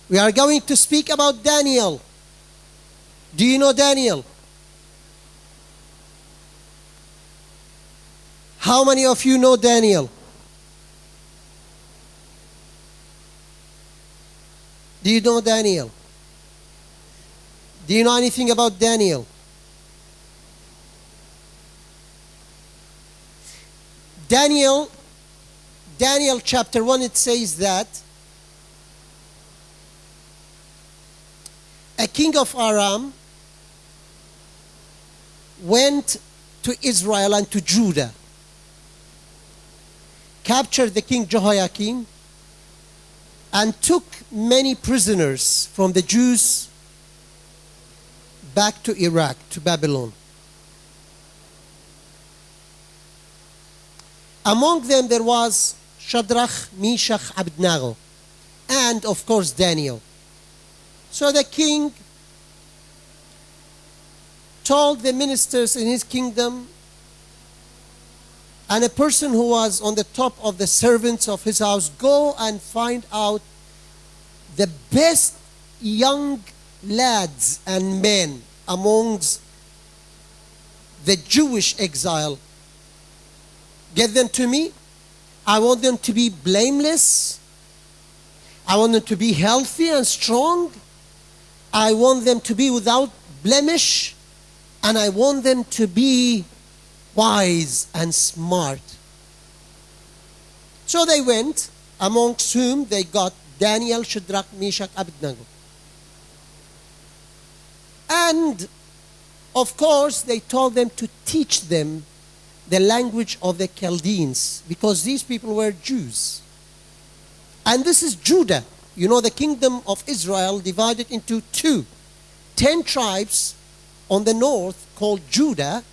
We are going to speak about Daniel. Do you know Daniel? How many of you know Daniel? Do you know Daniel? Do you know anything about Daniel? Daniel chapter 1, it says that a king of Aram went to Israel and to Judah, captured the king Jehoiakim, and took many prisoners from the Jews back to Iraq, to Babylon. Among them there was Shadrach, Meshach, Abednego, and of course Daniel. So the king told the ministers in his kingdom and a person who was on the top of the servants of his house, go and find out the best young lads and men amongst the Jewish exile. Get them to me. I want them to be blameless. I want them to be healthy and strong. I want them to be without blemish. And I want them to be wise and smart. So they went, amongst whom they got Daniel, Shadrach, Meshach, Abednego. And of course they told them to teach them the language of the Chaldeans, because these people were Jews. And this is Judah. You know, the kingdom of Israel divided into two. 10 tribes on the north called Judah,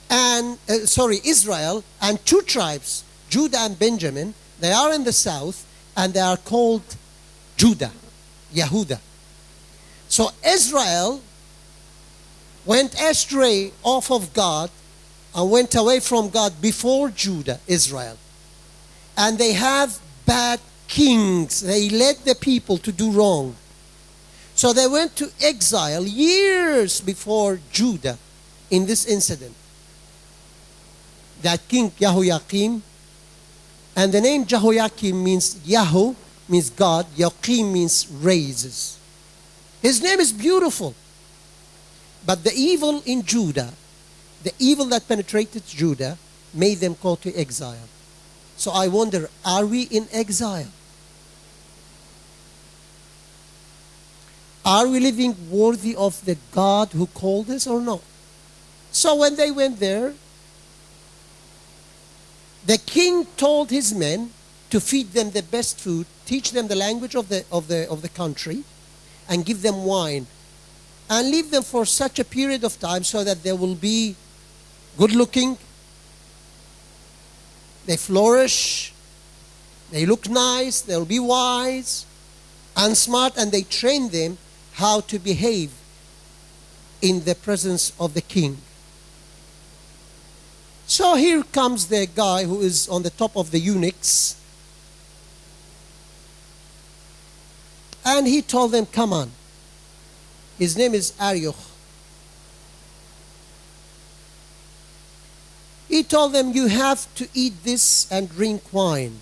and Israel, and 2 tribes, Judah and Benjamin. They are in the south, and they are called Judah, Yehuda. So Israel went astray off of God and went away from God before Judah, Israel. And they have bad kings. They led the people to do wrong. So they went to exile years before Judah in this incident. That king Jehoiakim, and the name Jehoiakim means Yahu, means God. Yakim means raises. His name is beautiful. But the evil in Judah, the evil that penetrated Judah, made them go to exile. So I wonder, are we in exile? Are we living worthy of the God who called us or not? So when they went there, the king told his men to feed them the best food, teach them the language of the country, and give them wine, and leave them for such a period of time so that they will be good looking, they flourish, they look nice, they'll be wise and smart, and they train them how to behave in the presence of the king. So here comes the guy who is on the top of the eunuchs, and he told them, come on. His name is Arioch. He told them, you have to eat this and drink wine.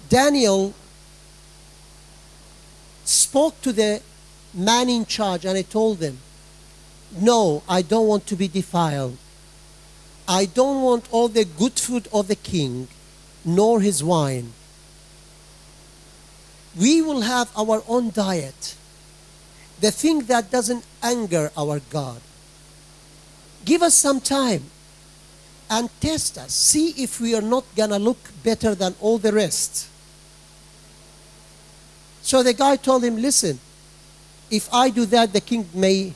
Daniel spoke to the man in charge, and I told them, no, I don't want to be defiled. I don't want all the good food of the king, nor his wine. We will have our own diet. The thing that doesn't anger our God. Give us some time and test us. See if we are not gonna look better than all the rest. So the guy told him, listen, if I do that, the king may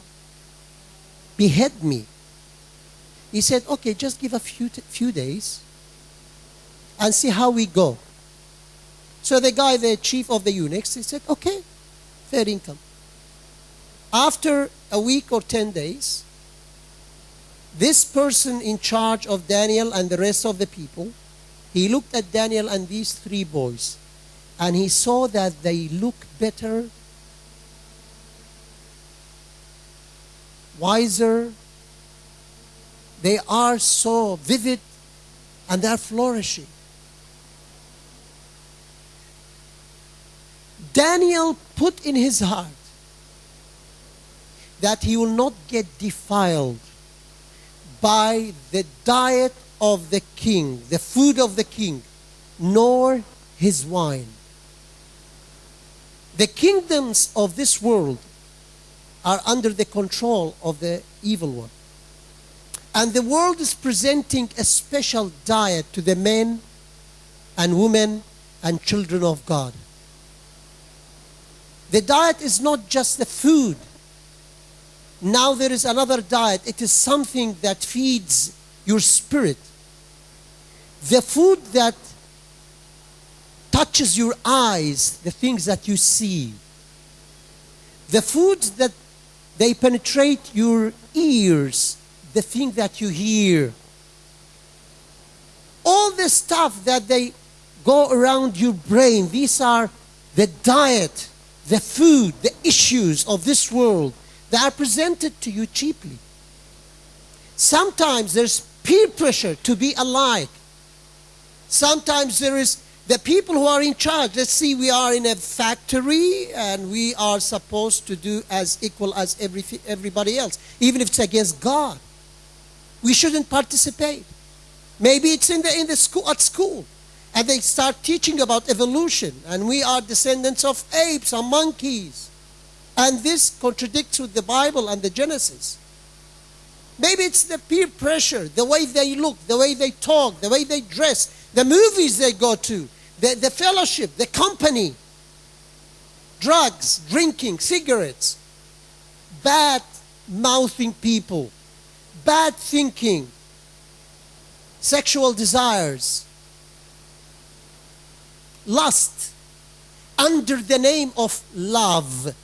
behead me. He said, okay, just give a few days and see how we go. So the guy, the chief of the eunuchs, he said, okay, fair income. After a week or 10 days, this person in charge of Daniel and the rest of the people, he looked at Daniel and these 3 boys, and he saw that they look better, wiser, they are so vivid, and they are flourishing. Daniel put in his heart that he will not get defiled by the diet of the king, the food of the king, nor his wine. The kingdoms of this world are under the control of the evil one. And the world is presenting a special diet to the men and women and children of God. The diet is not just the food. Now there is another diet. It is something that feeds your spirit. The food that touches your eyes, the things that you see. The foods that they penetrate your ears, the thing that you hear. All the stuff that they go around your brain, these are the diet, the food, the issues of this world that are presented to you cheaply. Sometimes there's peer pressure to be alike. Sometimes there is the people who are in charge. Let's see, we are in a factory and we are supposed to do as equal as everybody else, even if it's against God. We shouldn't participate. Maybe it's in the school, at school, and they start teaching about evolution, and we are descendants of apes and monkeys, and this contradicts with the Bible and the Genesis. Maybe it's the peer pressure, the way they look, the way they talk, the way they dress, the movies they go to, the fellowship, the company, drugs, drinking, cigarettes, bad mouthing people, bad thinking, sexual desires, lust, under the name of love,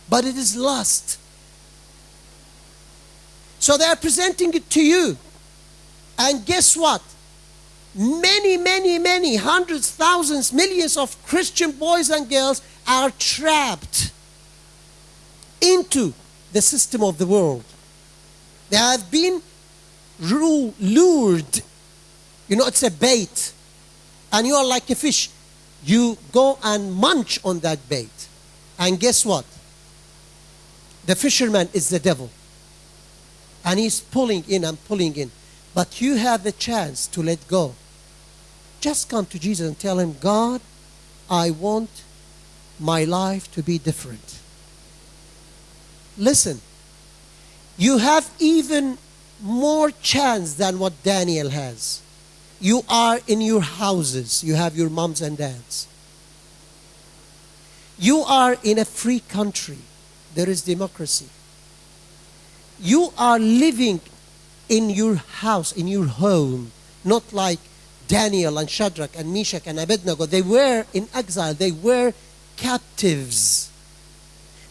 but it is lust. So they are presenting it to you. And guess what? Many, hundreds, thousands, millions of Christian boys and girls are trapped into the system of the world. They have been lured. You know, it's a bait. And you are like a fish. You go and munch on that bait. And guess what? The fisherman is the devil. And he's pulling in and pulling in. But you have the chance to let go. Just come to Jesus and tell him, God, I want my life to be different. Listen, you have even more chance than what Daniel has. You are in your houses. You have your moms and dads. You are in a free country. There is democracy. You are living in your house, in your home, not like Daniel and Shadrach and Meshach and Abednego. They were in exile. They were captives.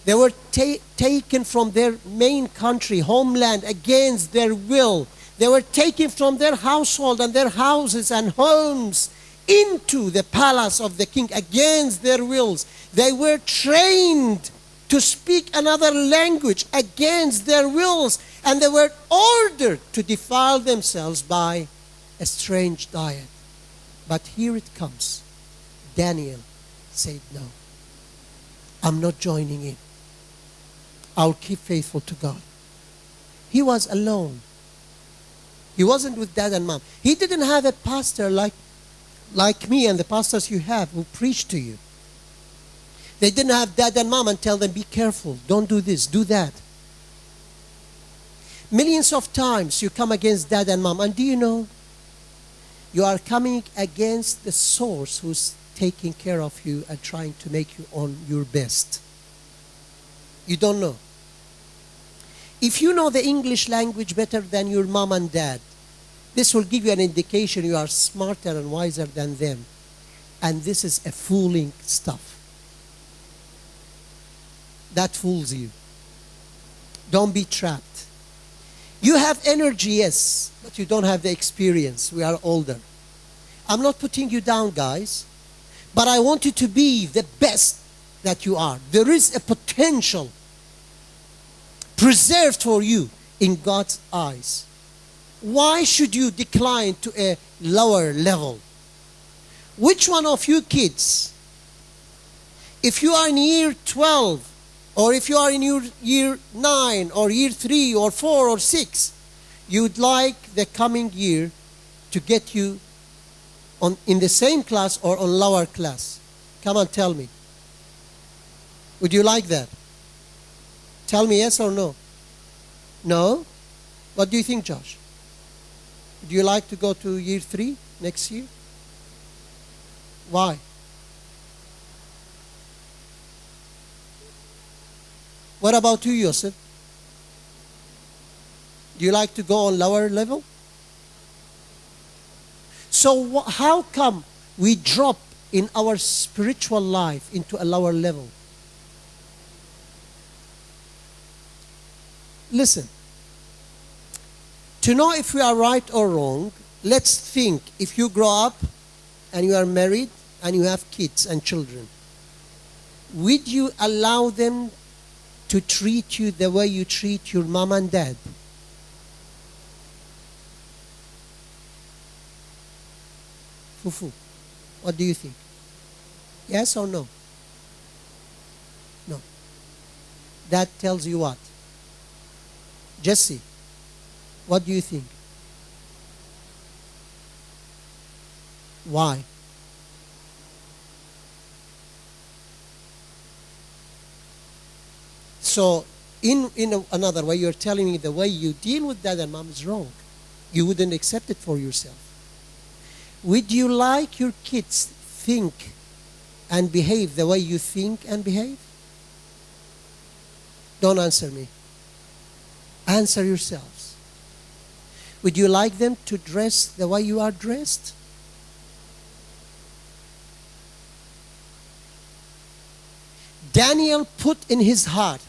They were taken from their main country, homeland, against their will. They were taken from their household and their houses and homes into the palace of the king against their wills. They were trained to speak another language against their wills, and they were ordered to defile themselves by a strange diet. But here it comes. Daniel said, no, I'm not joining in. I'll keep faithful to God. He was alone. He wasn't with dad and mom. He didn't have a pastor like me and the pastors you have who preach to you. They didn't have dad and mom and tell them, be careful, don't do this, do that. Millions of times you come against dad and mom, and do you know, you are coming against the source who's taking care of you and trying to make you on your best. You don't know. If you know the English language better than your mom and dad, this will give you an indication you are smarter and wiser than them. And this is a fooling stuff. That fools you. Don't be trapped. You have energy, yes, but you don't have the experience. We are older. I'm not putting you down, guys. But I want you to be the best that you are. There is a potential preserved for you in God's eyes. Why should you decline to a lower level? Which one of you kids, if you are in year 12, or if you are in year 9, or year 3, or 4, or 6, you'd like the coming year to get you in the same class or on lower class? Come on, tell me. Would you like that? Tell me yes or no. No? What do you think, Josh? Would you like to go to year 3 next year? Why? What about you, Yosef? Do you like to go on lower level? So how come we drop in our spiritual life into a lower level? Listen, to know if we are right or wrong, let's think if you grow up and you are married and you have kids and children, would you allow them to treat you the way you treat your mom and dad? Fufu, what do you think? Yes or no? No. That tells you what? Jesse, what do you think? Why? So, in another way, you're telling me the way you deal with dad and mom is wrong. You wouldn't accept it for yourself. Would you like your kids think and behave the way you think and behave? Don't answer me. Answer yourselves. Would you like them to dress the way you are dressed? Daniel put in his heart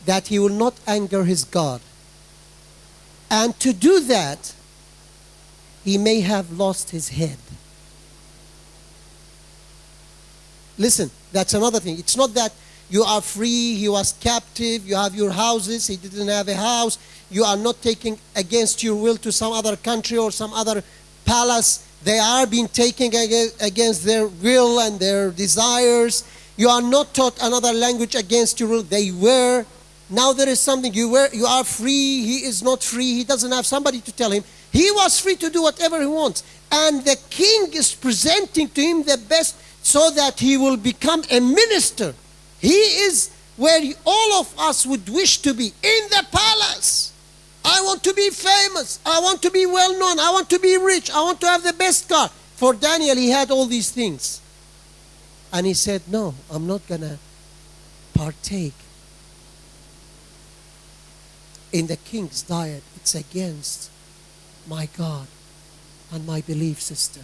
that he will not anger his God. And to do that, he may have lost his head. Listen, that's another thing. It's not that you are free, he was captive, you have your houses, he didn't have a house. You are not taken against your will to some other country or some other palace. They are being taken against their will and their desires. You are not taught another language against your will. They were. Now there is something. You are free, he is not free. He doesn't have somebody to tell him. He was free to do whatever he wants. And the king is presenting to him the best so that he will become a minister. He is where all of us would wish to be, in the palace. I want to be famous. I want to be well known. I want to be rich. I want to have the best car. For Daniel, he had all these things. And he said, no, I'm not going to partake in the king's diet. It's against my God and my belief system.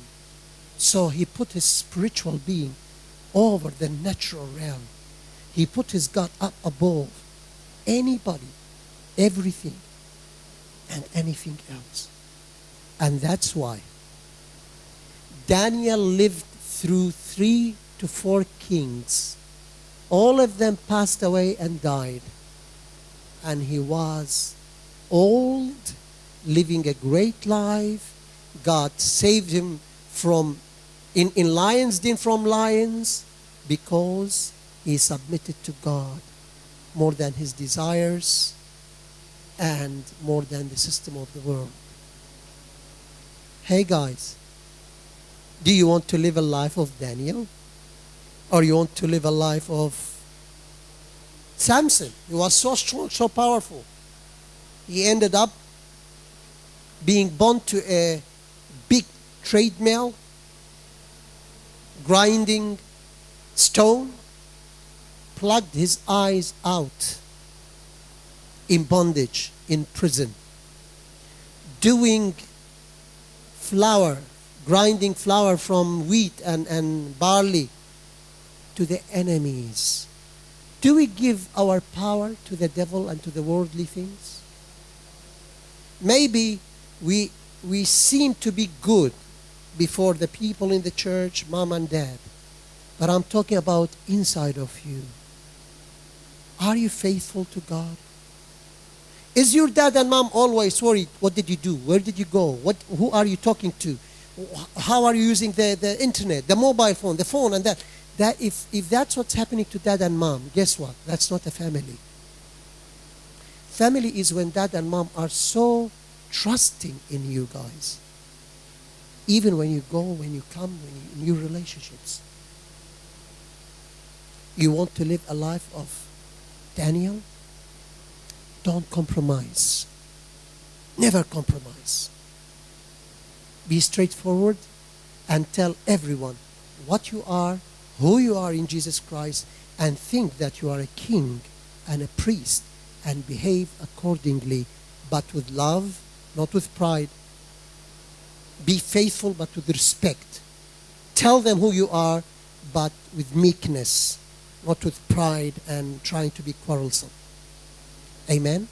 So he put his spiritual being over the natural realm. He put his God up above anybody, everything, and anything else. And that's why Daniel lived through 3 to 4 kings. All of them passed away and died. And he was old, living a great life. God saved him from in lions' den from lions because he submitted to God more than his desires and more than the system of the world. Hey guys, do you want to live a life of Daniel? Or you want to live a life of Samson? He was so strong, so powerful. He ended up being bound to a big trade mill, grinding stone, plugged his eyes out in bondage, in prison, doing flour, grinding flour from wheat and barley to the enemies. Do we give our power to the devil and to the worldly things? Maybe we seem to be good before the people in the church, mom and dad. But I'm talking about inside of you. Are you faithful to God? Is your dad and mom always worried? What did you do? Where did you go? Who are you talking to? How are you using the internet, the mobile phone, the phone and that? If that's what's happening to dad and mom, guess what? That's not a family. Family is when dad and mom are so trusting in you guys. Even when you go, when you come, in your relationships. You want to live a life of Daniel? Don't compromise. Never compromise. Be straightforward and tell everyone what you are, who you are in Jesus Christ, and think that you are a king and a priest, and behave accordingly, but with love, not with pride. Be faithful, but with respect. Tell them who you are, but with meekness, not with pride and trying to be quarrelsome. Amen.